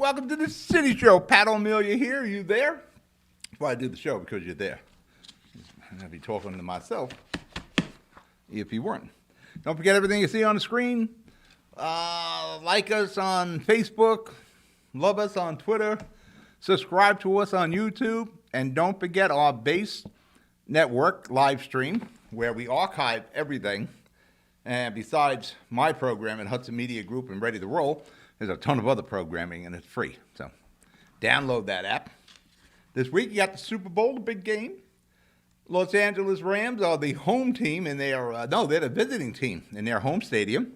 welcome to the City Show. Pat O'Melia here. You there? Well, I do the show because you're there. I'd be talking to myself if you weren't. Don't forget everything you see on the screen. Like us on Facebook. Love us on Twitter. Subscribe to us on YouTube. And don't forget our base network live stream where we archive everything. And besides my program at Hudson Media Group and Ready to Roll, there's a ton of other programming, and it's free. So download that app. This week, you got the Super Bowl, the big game. Los Angeles Rams are the home team, and they're the visiting team in their home stadium.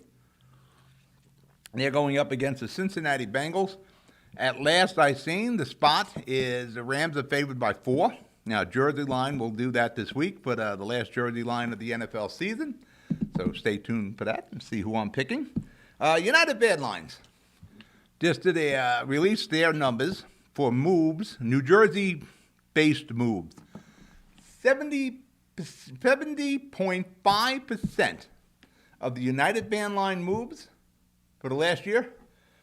They're going up against the Cincinnati Bengals. At last I seen, the spot is the Rams are favored by 4. Now, Jersey line will do that this week, but the last Jersey line of the NFL season. So stay tuned for that and see who I'm picking. United Bad Lines just released their numbers for moves, New Jersey-based moves. 70.5% of the United Band Line moves for the last year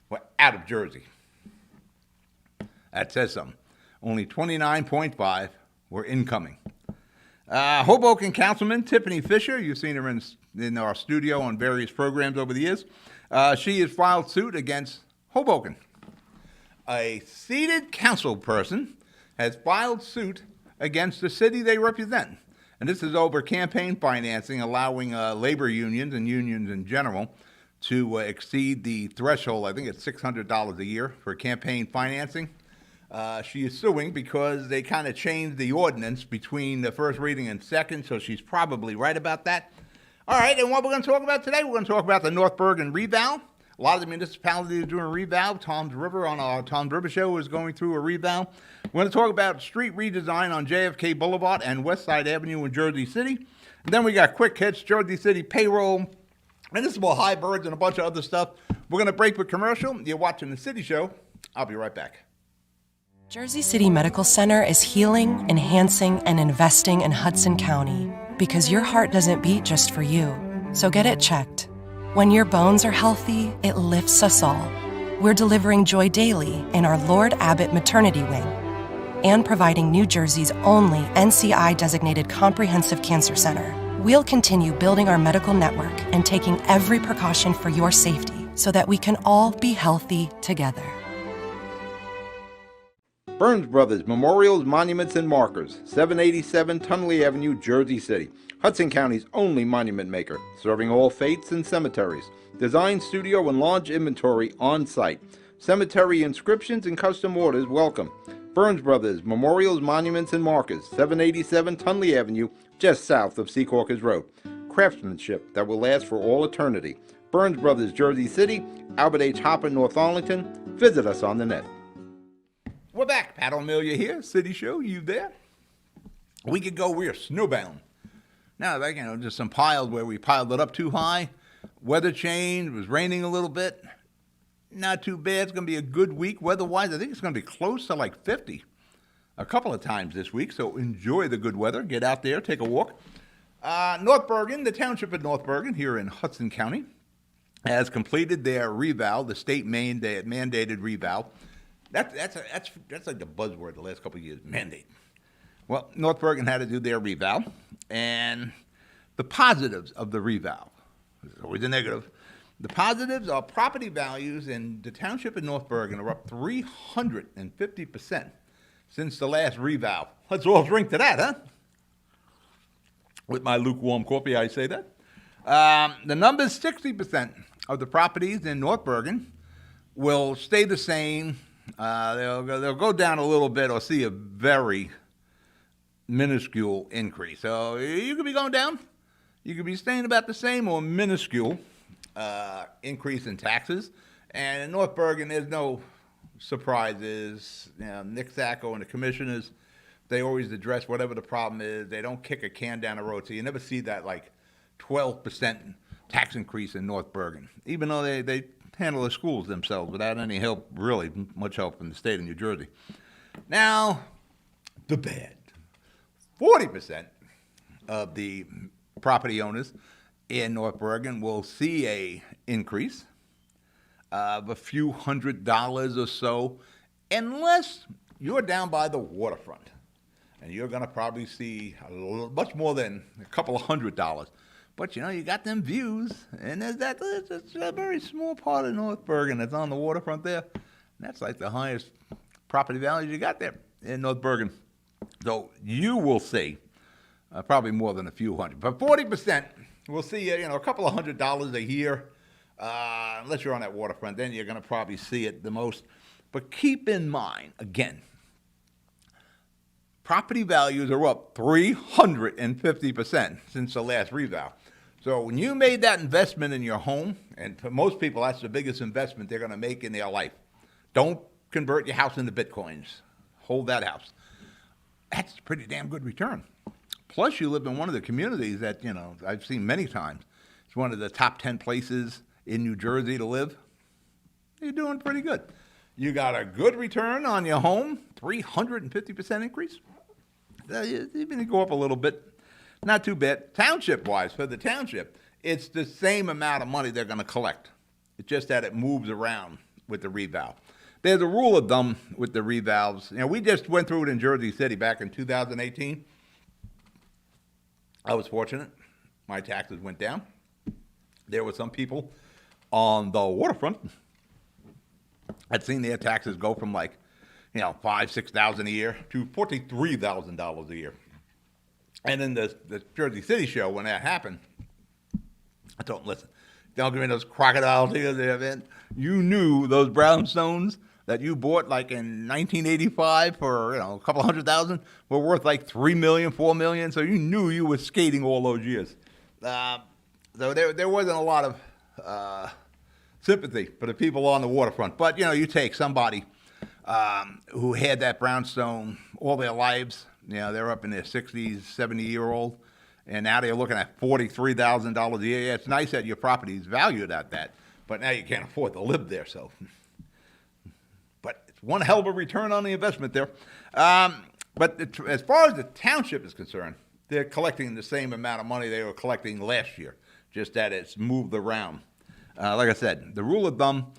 were out of Jersey. That says something. Only 29.5 were incoming. Hoboken Councilman Tiffany Fisher, you've seen her in our studio on various programs over the years. She has filed suit against Hoboken. A seated council person has filed suit against the city they represent. And this is over campaign financing, allowing labor unions and unions in general to exceed the threshold. I think it's $600 a year for campaign financing. She is suing because they kind of changed the ordinance between the first reading and second, so she's probably right about that. All right, and what we're going to talk about today, we're going to talk about the North Bergen Reval. A lot of the municipalities are doing a reval. Tom's River on our Tom's River show is going through a reval. We're going to talk about street redesign on JFK Boulevard and Westside Avenue in Jersey City. And then we got quick hits, Jersey City payroll, municipal high birds, and a bunch of other stuff. We're going to break with commercial. You're watching the City Show. I'll be right back. Jersey City Medical Center is healing, enhancing, and investing in Hudson County because your heart doesn't beat just for you. So get it checked. When your bones are healthy, it lifts us all. We're delivering joy daily in our Lord Abbott Maternity Wing and providing New Jersey's only NCI-designated comprehensive cancer center. We'll continue building our medical network and taking every precaution for your safety so that we can all be healthy together. Burns Brothers Memorials, Monuments, and Markers, 787 Tunley Avenue, Jersey City. Hudson County's only monument maker, serving all faiths and cemeteries. Design, studio, and launch inventory on site. Cemetery inscriptions and custom orders welcome. Burns Brothers Memorials, Monuments, and Markers, 787 Tunley Avenue, just south of Secaucus Road. Craftsmanship that will last for all eternity. Burns Brothers, Jersey City, Albert H. Hopper, North Arlington. Visit us on the net. We're back. Pat O'Melia here, City Show. You there? A week ago, we were snowbound. Now, just some piled where we piled it up too high. Weather changed. It was raining a little bit. Not too bad. It's going to be a good week weather-wise. I think it's going to be close to like 50 a couple of times this week. So enjoy the good weather. Get out there, take a walk. North Bergen, the township of North Bergen here in Hudson County, has completed their reval, the state mandated reval. That's like the buzzword the last couple of years, mandate. Well, North Bergen had to do their reval, and the positives of the reval, there's always a negative. The positives are property values in the township of North Bergen are up 350% since the last reval. Let's all drink to that, huh? With my lukewarm coffee, I say that. The numbers, 60% of the properties in North Bergen will stay the same. They'll go down a little bit or see a very minuscule increase. So you could be going down. You could be staying about the same or minuscule increase in taxes. And in North Bergen, there's no surprises. Nick Sacco and the commissioners, they always address whatever the problem is. They don't kick a can down the road. So you never see that like 12% tax increase in North Bergen, even though they handle the schools themselves without any help, really much help from the state of New Jersey. Now, the bad. 40% of the property owners in North Bergen will see a increase. of a few $100s or so, unless you're down by the waterfront. And you're going to probably see much more than a couple of $100. But, you got them views, and it's a very small part of North Bergen that's on the waterfront there. And that's like the highest property values you got there in North Bergen. So you will see probably more than a few hundred. But 40%, we'll see a couple of $100s a year, unless you're on that waterfront. Then you're going to probably see it the most. But keep in mind, again, property values are up 350% since the last reval. So when you made that investment in your home, and for most people, that's the biggest investment they're going to make in their life. Don't convert your house into bitcoins. Hold that house. That's a pretty damn good return. Plus, you live in one of the communities that, I've seen many times. It's one of the top 10 places in New Jersey to live. You're doing pretty good. You got a good return on your home, 350% increase. Even go up a little bit. Not too bad. Township-wise, for the township, it's the same amount of money they're going to collect. It's just that it moves around with the reval. There's a rule of thumb with the revals. We just went through it in Jersey City back in 2018. I was fortunate. My taxes went down. There were some people on the waterfront. I'd seen their taxes go from $5,000-6,000 a year to $43,000 a year. And in the Jersey City show, when that happened, I told them, listen, don't give me those crocodile tears there, man. You knew those brownstones that you bought in 1985 for a couple $100,000 were worth $3 million, $4 million. So you knew you were skating all those years. So there wasn't a lot of sympathy for the people on the waterfront. But you take somebody who had that brownstone all their lives. They're up in their 60s, 70-year-old, and now they're looking at $43,000 a year. Yeah, it's nice that your property is valued at that, but now you can't afford to live there. So, but it's one hell of a return on the investment there. But as far as the township is concerned, they're collecting the same amount of money they were collecting last year, just that it's moved around. Like I said, the rule of thumb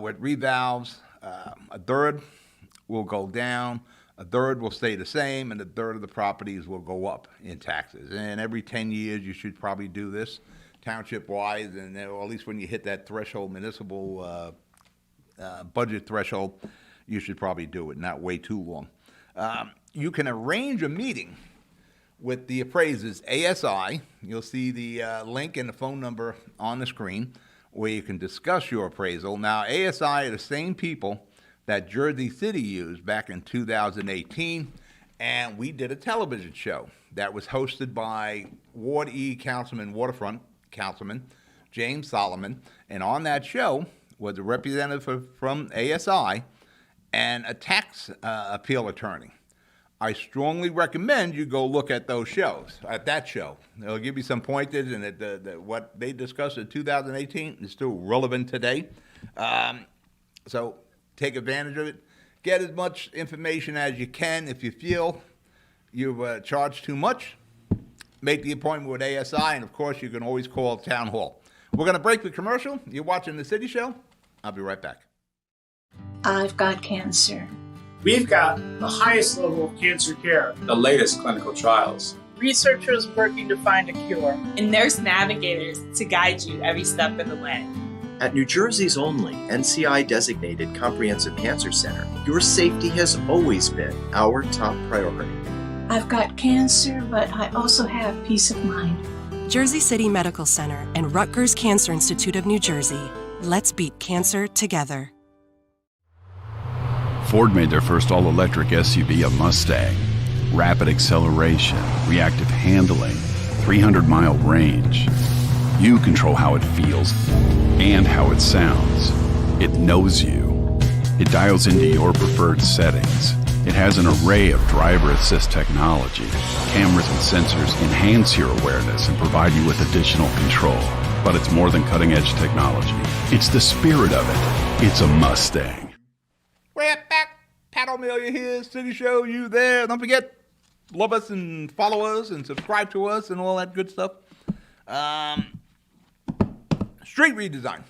with revals, a third will go down, a third will stay the same, and a third of the properties will go up in taxes. And every 10 years, you should probably do this township-wise, and at least when you hit that threshold, municipal budget threshold, you should probably do it, not wait too long. You can arrange a meeting with the appraisers, ASI. You'll see the link and the phone number on the screen where you can discuss your appraisal. Now, ASI are the same people that Jersey City used back in 2018, and we did a television show that was hosted by Ward E Waterfront Councilman James Solomon, and on that show was a representative from ASI and a tax appeal attorney. I strongly recommend you go look at those shows, at that show. It'll give you some pointers, and what they discussed in 2018 is still relevant today. So take advantage of it. Get as much information as you can. If you feel you've charged too much, make the appointment with ASI, and of course, you can always call Town Hall. We're going to break the commercial. You're watching The City Show. I'll be right back. I've got cancer. We've got the highest level of cancer care, the latest clinical trials, researchers working to find a cure, and nurse navigators to guide you every step of the way. At New Jersey's only NCI-designated Comprehensive Cancer Center, your safety has always been our top priority. I've got cancer, but I also have peace of mind. Jersey City Medical Center and Rutgers Cancer Institute of New Jersey. Let's beat cancer together. Ford made their first all-electric SUV a Mustang. Rapid acceleration, reactive handling, 300-mile range. You control how it feels and how it sounds. It knows you. It dials into your preferred settings. It has an array of driver assist technology. Cameras and sensors enhance your awareness and provide you with additional control. But it's more than cutting-edge technology. It's the spirit of it. It's a Mustang. We're back. Pat O'Melia here, City Show, you there. Don't forget, love us and follow us and subscribe to us and all that good stuff. Street redesign.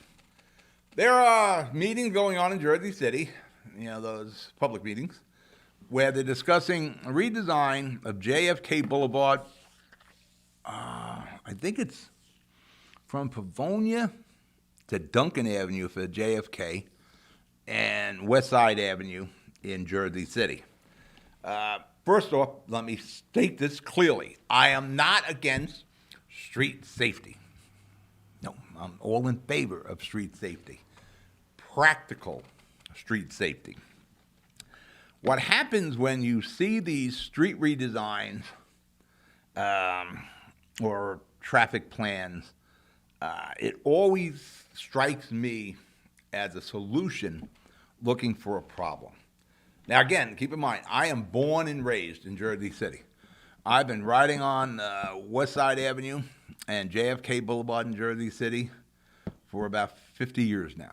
There are meetings going on in Jersey City, those public meetings, where they're discussing a redesign of JFK Boulevard. I think it's from Pavonia to Duncan Avenue for JFK and Westside Avenue in Jersey City. First off, let me state this clearly. I am not against street safety. No, I'm all in favor of street safety. Practical street safety. What happens when you see these street redesigns or traffic plans, it always strikes me as a solution looking for a problem. Now, again, keep in mind, I am born and raised in Jersey City. I've been riding on Westside Avenue and JFK Boulevard in Jersey City for about 50 years now.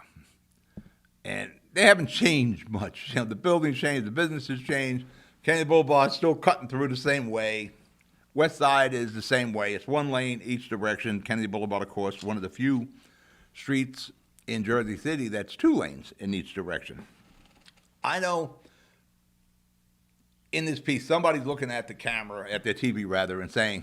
And they haven't changed much. The buildings changed, the businesses changed. Kennedy Boulevard's still cutting through the same way. Westside is the same way. It's one lane each direction. Kennedy Boulevard, of course, one of the few streets in Jersey City that's 2 lanes in each direction. I know in this piece, somebody's looking at the camera, at their TV rather, and saying,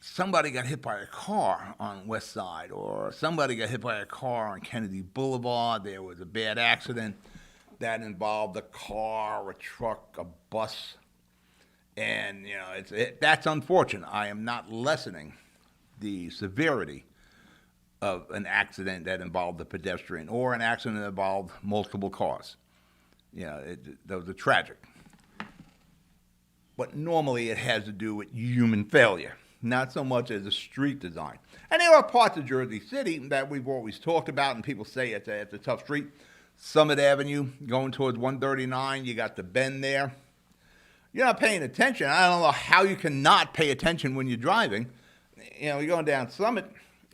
somebody got hit by a car on West Side, or somebody got hit by a car on Kennedy Boulevard. There was a bad accident that involved a car, a truck, a bus. And, that's unfortunate. I am not lessening the severity of an accident that involved a pedestrian or an accident that involved multiple cars. Those are tragic. But normally it has to do with human failure, not so much as a street design. And there are parts of Jersey City that we've always talked about, and people say it's a tough street. Summit Avenue, going towards 139, you got the bend there. You're not paying attention. I don't know how you can not pay attention when you're driving. You're going down Summit,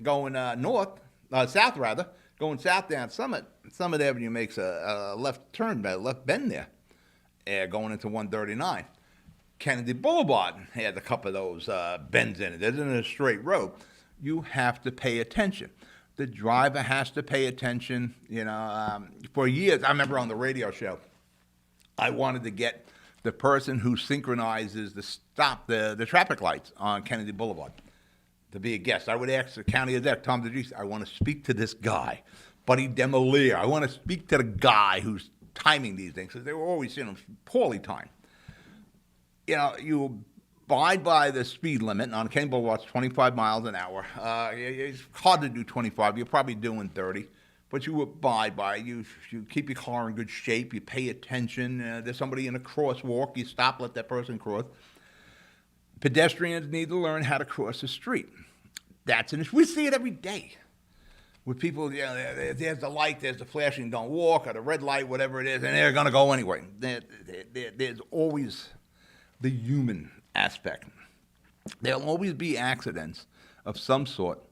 going south rather, going south down Summit. Summit Avenue makes a left turn, a left bend there, going into 139. Kennedy Boulevard has a couple of those bends in it. It isn't a straight road. You have to pay attention. The driver has to pay attention. For years, I remember on the radio show, I wanted to get the person who synchronizes the traffic lights on Kennedy Boulevard to be a guest. I would ask the county exec, Tom DeGise, I want to speak to this guy, Buddy Demolier. I want to speak to the guy who's timing these things, because they were always, poorly timed. You abide by the speed limit on Kennedy Boulevard, 25 miles an hour. It's hard to do 25. You're probably doing 30. But you abide by it. You keep your car in good shape. You pay attention. There's somebody in a crosswalk. You stop, let that person cross. Pedestrians need to learn how to cross the street. That's an issue. We see it every day with people. There's the light, there's the flashing, don't walk, or the red light, whatever it is, and they're going to go anyway. There's always the human aspect. There'll always be accidents of some sort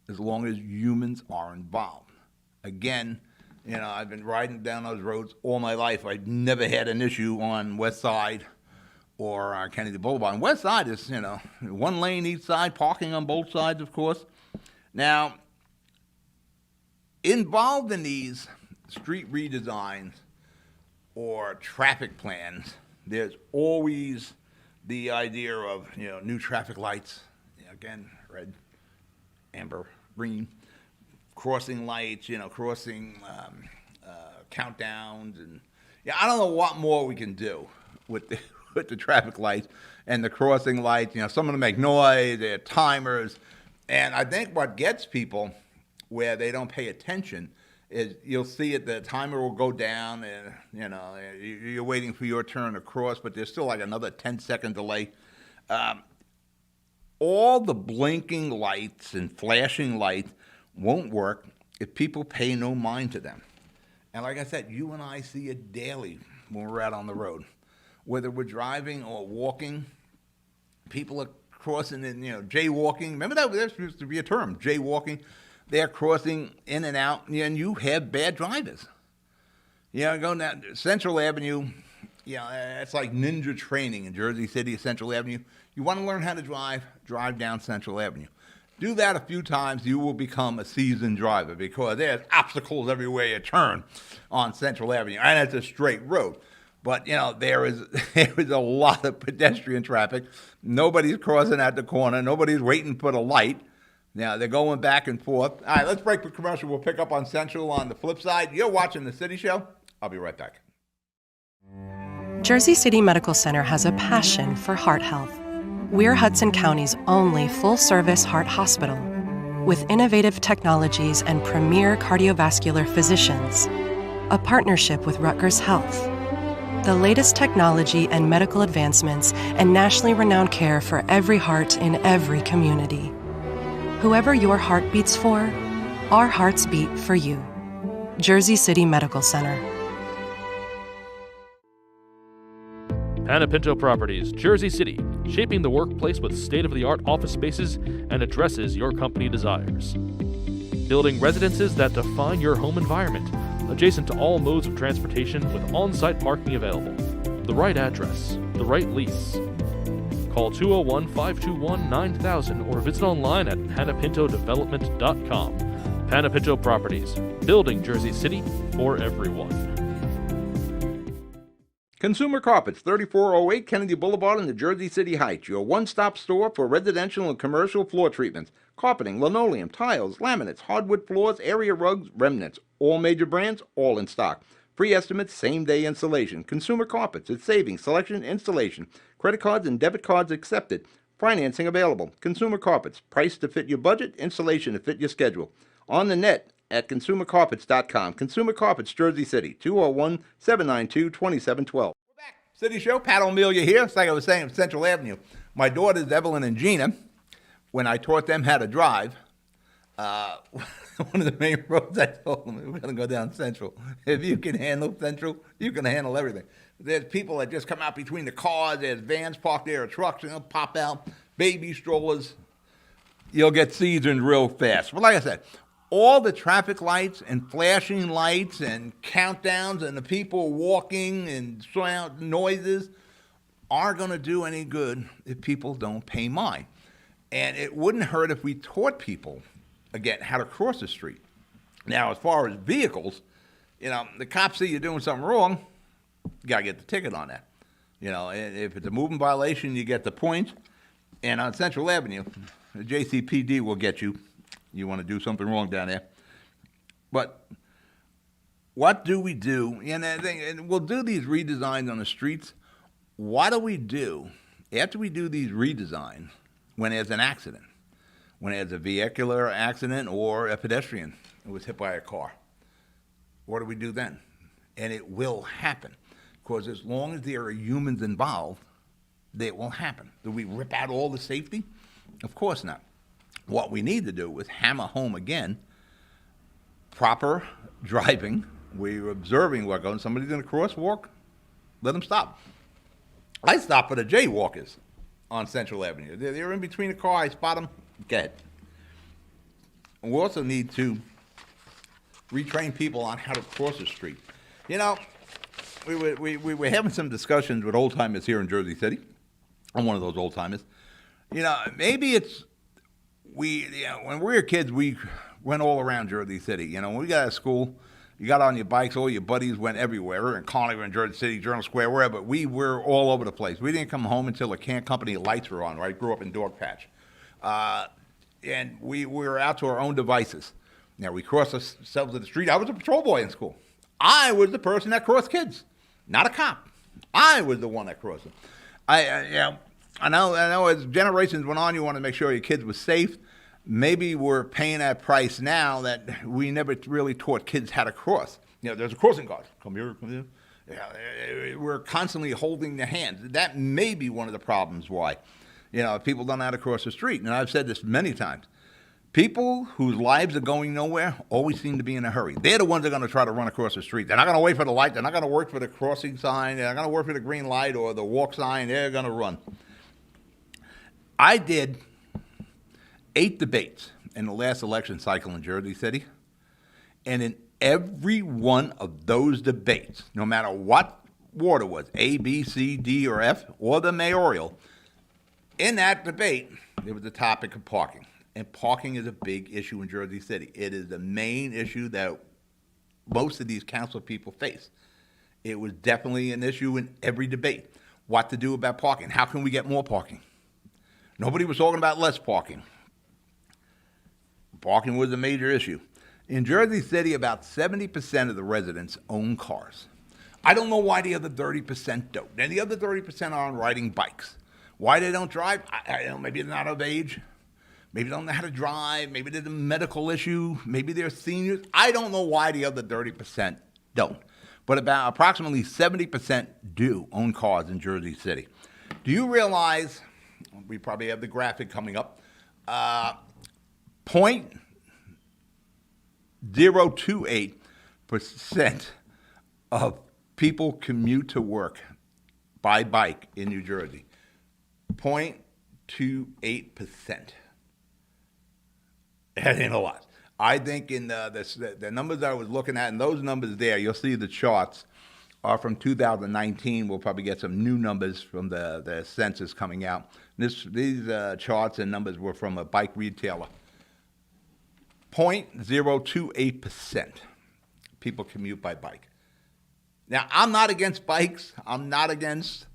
as long as humans are involved. Again, I've been riding down those roads all my life. I've never had an issue on West Side or Kennedy Boulevard. And West Side is, 1 lane each side, parking on both sides, of course. Now, involved in these street redesigns or traffic plans, there's always the idea of, new traffic lights. Again, red, amber, green. Crossing lights, crossing countdowns, and I don't know what more we can do with the traffic lights and the crossing lights. Some of them make noise, they're timers, and I think what gets people where they don't pay attention is you'll see it, the timer will go down, and you're waiting for your turn to cross, but there's still like another 10-second delay. All the blinking lights and flashing lights won't work if people pay no mind to them. And like I said, you and I see it daily when we're out on the road. Whether we're driving or walking, people are crossing and, jaywalking. Remember that used to be a term, jaywalking. They're crossing in and out, and you have bad drivers. Going down Central Avenue, it's like ninja training in Jersey City, Central Avenue. You want to learn how to drive down Central Avenue. Do that a few times, you will become a seasoned driver because there's obstacles everywhere you turn on Central Avenue, and it's a straight road. But, there is a lot of pedestrian traffic. Nobody's crossing at the corner. Nobody's waiting for the light. Now, they're going back and forth. All right, let's break for commercial. We'll pick up on Central on the flip side. You're watching The City Show. I'll be right back. Jersey City Medical Center has a passion for heart health. We're Hudson County's only full-service heart hospital with innovative technologies and premier cardiovascular physicians, a partnership with Rutgers Health, the latest technology and medical advancements, and nationally renowned care for every heart in every community. Whoever your heart beats for, our hearts beat for you. Jersey City Medical Center. Panapinto Properties, Jersey City, shaping the workplace with state-of-the-art office spaces and addresses your company desires. Building residences that define your home environment, adjacent to all modes of transportation with on-site parking available. The right address, the right lease. Call 201-521-9000 or visit online at panapintodevelopment.com. Panapinto Properties, building Jersey City for everyone. Consumer Carpets, 3408 Kennedy Boulevard in the Jersey City Heights, your one-stop store for residential and commercial floor treatments, carpeting, linoleum, tiles, laminates, hardwood floors, area rugs, remnants, all major brands, all in stock. Free estimates, same-day installation. Consumer Carpets, it's savings, selection, installation. Credit cards and debit cards accepted. Financing available. Consumer Carpets, price to fit your budget, installation to fit your schedule. On the net at consumercarpets.com. Consumer Carpets, Jersey City, 201-792-2712. We're back. City Show, Pat O'Melia here. It's like I was saying, Central Avenue. My daughters, Evelyn and Gina, when I taught them how to drive, one of the main roads I told them, we're going to go down Central. If you can handle Central, you can handle everything. There's people that just come out between the cars. There's vans parked there, trucks, pop out, baby strollers. You'll get seasoned real fast. But like I said, all the traffic lights and flashing lights and countdowns and the people walking and sound noises aren't going to do any good if people don't pay mind. And it wouldn't hurt if we taught people, again, how to cross the street. Now, as far as vehicles, the cops see you're doing something wrong, you got to get the ticket on that. And if it's a moving violation, you get the points. And on Central Avenue, the JCPD will get you. You want to do something wrong down there. But what do we do? And we'll do these redesigns on the streets. What do we do after we do these redesigns when there's an accident? When there's a vehicular accident or a pedestrian who was hit by a car? What do we do then? And it will happen. Because as long as there are humans involved, it will happen. Do we rip out all the safety? Of course not. What we need to do is hammer home again proper driving. We're observing what goes. Somebody's in a crosswalk, let them stop. I stop for the jaywalkers on Central Avenue. They're in between the car. I spot them. Go ahead. And we also need to retrain people on how to cross the street. We were having some discussions with old timers here in Jersey City. I'm one of those old timers. Maybe it's when we were kids, we went all around Jersey City. When we got out of school, you got on your bikes, all your buddies went everywhere. We were in Conley, we were in Jersey City, Journal Square, wherever. We were all over the place. We didn't come home until the can company lights were on, right? Grew up in Dogpatch. And we were out to our own devices. Now, we crossed ourselves in the street. I was a patrol boy in school. I was the person that crossed kids, not a cop. I was the one that crossed them. I know as generations went on, you want to make sure your kids were safe. Maybe we're paying that price now that we never really taught kids how to cross. There's a crossing guard. Come here, come here. We're constantly holding their hands. That may be one of the problems why, people don't know how to cross the street. And I've said this many times. People whose lives are going nowhere always seem to be in a hurry. They're the ones that are going to try to run across the street. They're not going to wait for the light. They're not going to work for the crossing sign. They're not going to work for the green light or the walk sign. They're going to run. I did 8 debates in the last election cycle in Jersey City. And in every one of those debates, no matter what ward it was, A, B, C, D, or F, or the mayoral, in that debate, there was the topic of parking. And parking is a big issue in Jersey City. It is the main issue that most of these council people face. It was definitely an issue in every debate. What to do about parking? How can we get more parking? Nobody was talking about less parking. Parking was a major issue. In Jersey City, about 70% of the residents own cars. I don't know why the other 30% don't. And the other 30% are on riding bikes. Why they don't drive? I don't know, maybe they're not of age. Maybe they don't know how to drive. Maybe there's a medical issue. Maybe they're seniors. I don't know why the other 30% don't. But about approximately 70% do own cars in Jersey City. Do you realize, we probably have the graphic coming up, 0.028% of people commute to work by bike in New Jersey. 0.28%. That ain't a lot. I think in the numbers I was looking at, and those numbers there, you'll see the charts are from 2019. We'll probably get some new numbers from the census coming out. These charts and numbers were from a bike retailer. 0.028% people commute by bike. Now, I'm not against bikes. I'm not against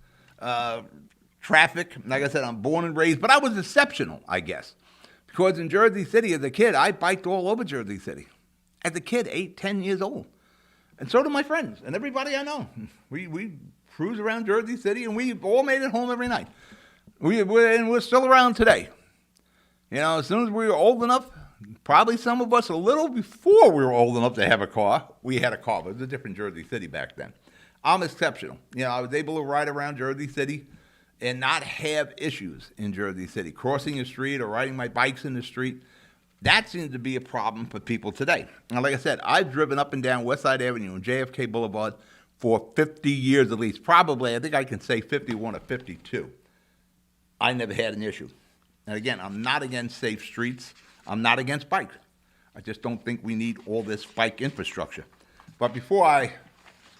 traffic. Like I said, I'm born and raised, but I was exceptional, I guess. Because in Jersey City, as a kid, I biked all over Jersey City. As a kid, 8, 10 years old. And so do my friends and everybody I know. We cruise around Jersey City, and we all made it home every night. We're still around today. You know, as soon as we were old enough, probably some of us a little before we were old enough to have a car, we had a car. But it was a different Jersey City back then. I'm exceptional. You know, I was able to ride around Jersey City and not have issues in Jersey City. Crossing the street or riding my bikes in the street, that seems to be a problem for people today. Now, like I said, I've driven up and down Westside Avenue and JFK Boulevard for 50 years at least. Probably, I think I can say 51 or 52. I never had an issue. And again, I'm not against safe streets. I'm not against bikes. I just don't think we need all this bike infrastructure. But before I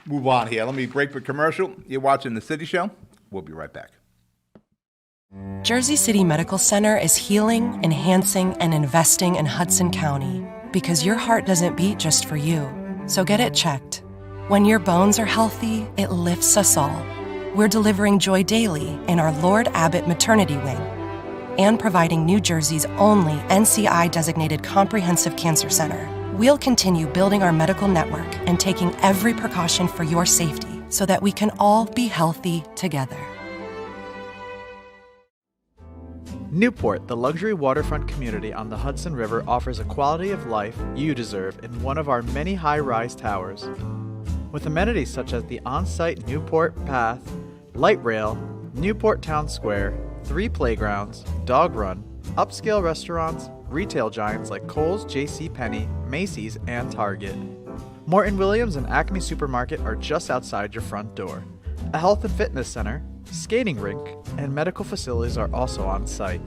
move on here, let me break for commercial. You're watching The City Show. We'll be right back. Jersey City Medical Center is healing, enhancing, and investing in Hudson County because your heart doesn't beat just for you. So get it checked. When your bones are healthy, it lifts us all. We're delivering joy daily in our Lord Abbott Maternity Wing and providing New Jersey's only NCI-designated comprehensive cancer center. We'll continue building our medical network and taking every precaution for your safety so that we can all be healthy together. Newport, the luxury waterfront community on the Hudson River, offers a quality of life you deserve in one of our many high-rise towers. With amenities such as the on-site Newport Path, light rail, Newport Town Square, 3 playgrounds, dog run, upscale restaurants, retail giants like Kohl's, JCPenney, Macy's, and Target. Morton Williams and Acme Supermarket are just outside your front door. A health and fitness center, skating rink, and medical facilities are also on site.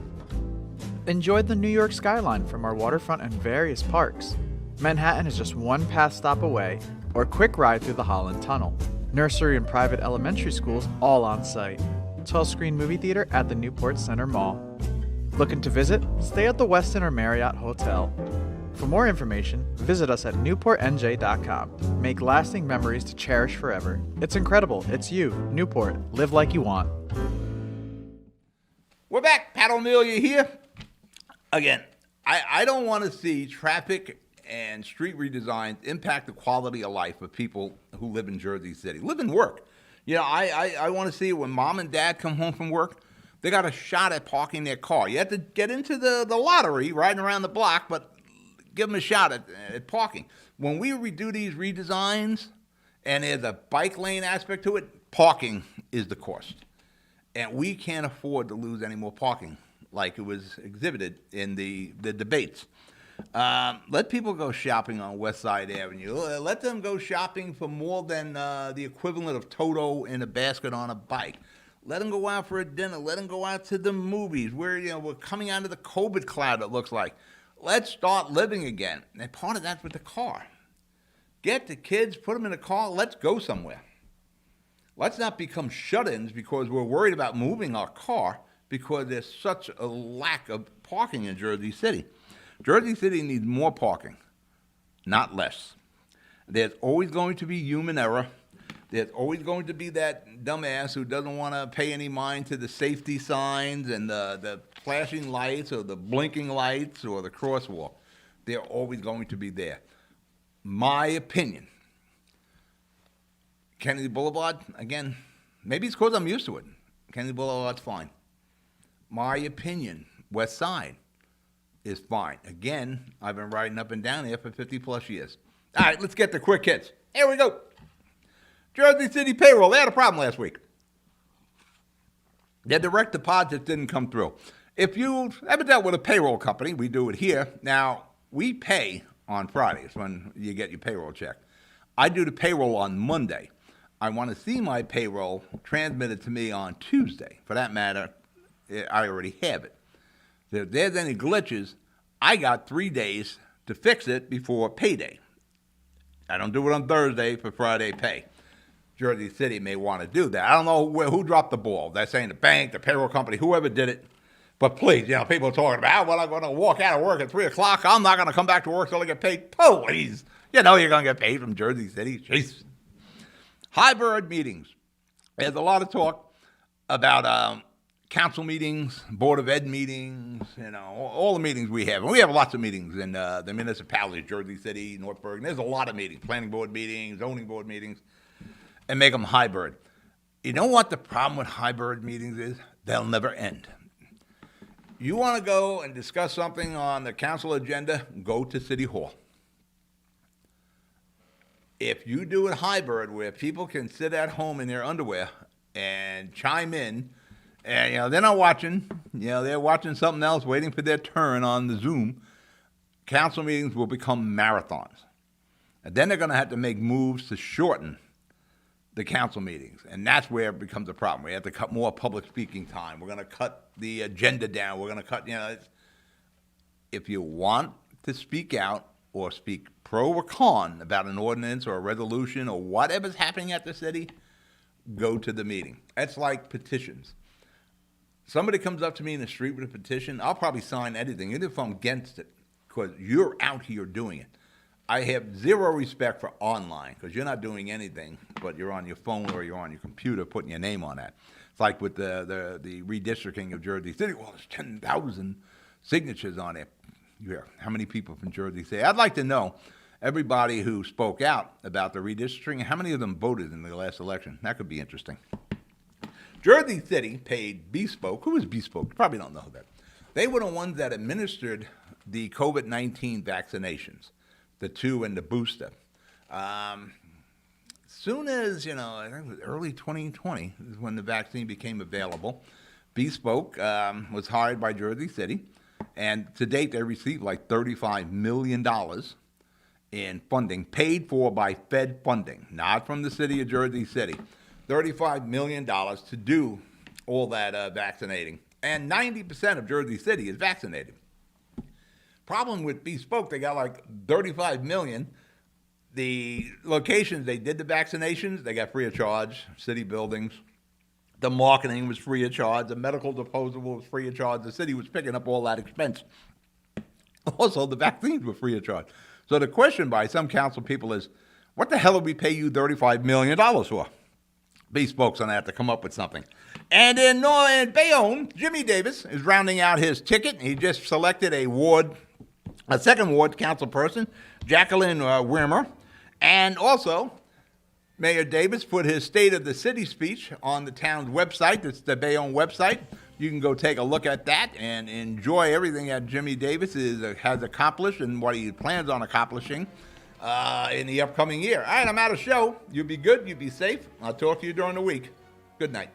Enjoy the New York skyline from our waterfront and various parks. Manhattan is just one path stop away, or a quick ride through the Holland Tunnel. Nursery and private elementary schools all on site. 12-screen movie theater at the Newport Center Mall. Looking to visit? Stay at the Westin or Marriott Hotel. For more information, visit us at newportnj.com. Make lasting memories to cherish forever. It's incredible. It's you, Newport. Live like you want. We're back. Pat O'Melia here. Again, I don't want to see traffic and street redesigns impact the quality of life of people who live in Jersey City, live and work. You know, I want to see when mom and dad come home from work, they got a shot at parking their car. You have to get into the lottery riding around the block, but give them a shot at parking. When we redo these redesigns and there's a bike lane aspect to it, parking is the cost. And we can't afford to lose any more parking like it was exhibited in the debates. Let people go shopping on Westside Avenue. Let them go shopping for more than the equivalent of Toto in a basket on a bike. Let them go out for a dinner. Let them go out to the movies. We're coming out of the COVID cloud, it looks like. Let's start living again. And part of that's with the car. Get the kids, put them in a car, let's go somewhere. Let's not become shut-ins because we're worried about moving our car. because there's such a lack of parking in Jersey City. Jersey City needs more parking, not less. There's always going to be human error. There's always going to be that dumbass who doesn't want to pay any mind to the safety signs and the flashing lights or the blinking lights or the crosswalk. They're always going to be there. My opinion, Kennedy Boulevard, again, maybe it's because I'm used to it. Kennedy Boulevard's fine. My opinion, Westside is fine. Again, I've been riding up and down here for 50 plus years. All right, let's get the quick hits. Here we go. Jersey City payroll, they had a problem last week. Their direct deposits didn't come through. If you've ever dealt with a payroll company, we do it here. Now, we pay on Fridays when you get your payroll check. I do the payroll on Monday. I want to see my payroll transmitted to me on Tuesday. For that matter, I already have it. So if there's any glitches, I got 3 days to fix it before payday. I don't do it on Thursday for Friday pay. Jersey City may want to do that. I don't know who dropped the ball. They're saying the bank, the payroll company, whoever did it. But please, people are talking about, well, I'm going to walk out of work at 3 o'clock. I'm not going to come back to work till I get paid. Please. You're going to get paid from Jersey City. Jeez. Hybrid meetings. There's a lot of talk about council meetings, Board of Ed meetings, all the meetings we have. And we have lots of meetings in the municipalities, Jersey City, North Bergen. There's a lot of meetings, planning board meetings, zoning board meetings, and make them hybrid. You know what the problem with hybrid meetings is? They'll never end. You want to go and discuss something on the council agenda, go to City Hall. If you do it hybrid where people can sit at home in their underwear and chime in, and they're not watching, they're watching something else, waiting for their turn on the Zoom, council meetings will become marathons. And then they're going to have to make moves to shorten the council meetings, and that's where it becomes a problem. We have to cut more public speaking time. We're going to cut the agenda down. We're going to cut, if you want to speak out or speak pro or con about an ordinance or a resolution or whatever's happening at the city, go to the meeting. That's like petitions. Somebody comes up to me in the street with a petition, I'll probably sign anything, even if I'm against it, because you're out here doing it. I have zero respect for online, because you're not doing anything, but you're on your phone or you're on your computer putting your name on that. It's like with the redistricting of Jersey City. Well, there's 10,000 signatures on it. Yeah. How many people from Jersey City? I'd like to know everybody who spoke out about the redistricting, how many of them voted in the last election? That could be interesting. Jersey City paid Bespoke. Who is Bespoke? You probably don't know that. They were the ones that administered the COVID-19 vaccinations, the 2 and the booster. Soon as, I think it was early 2020 is when the vaccine became available. Bespoke was hired by Jersey City, and to date they received like $35 million in funding, paid for by Fed funding, not from the city of Jersey City. $35 million to do all that vaccinating. And 90% of Jersey City is vaccinated. Problem with Bespoke, they got like $35 million. The locations they did the vaccinations, they got free of charge, city buildings. The marketing was free of charge. The medical disposable was free of charge. The city was picking up all that expense. Also, the vaccines were free of charge. So the question by some council people is, what the hell did we pay you $35 million for? Bespoke's going to have to come up with something. And in Bayonne, Jimmy Davis is rounding out his ticket. He just selected a second ward council person, Jacqueline Wimmer. And also, Mayor Davis put his State of the City speech on the town's website. It's the Bayonne website. You can go take a look at that and enjoy everything that Jimmy Davis has accomplished and what he plans on accomplishing in the upcoming year. All right, I'm out of show. You be good. You be safe. I'll talk to you during the week. Good night.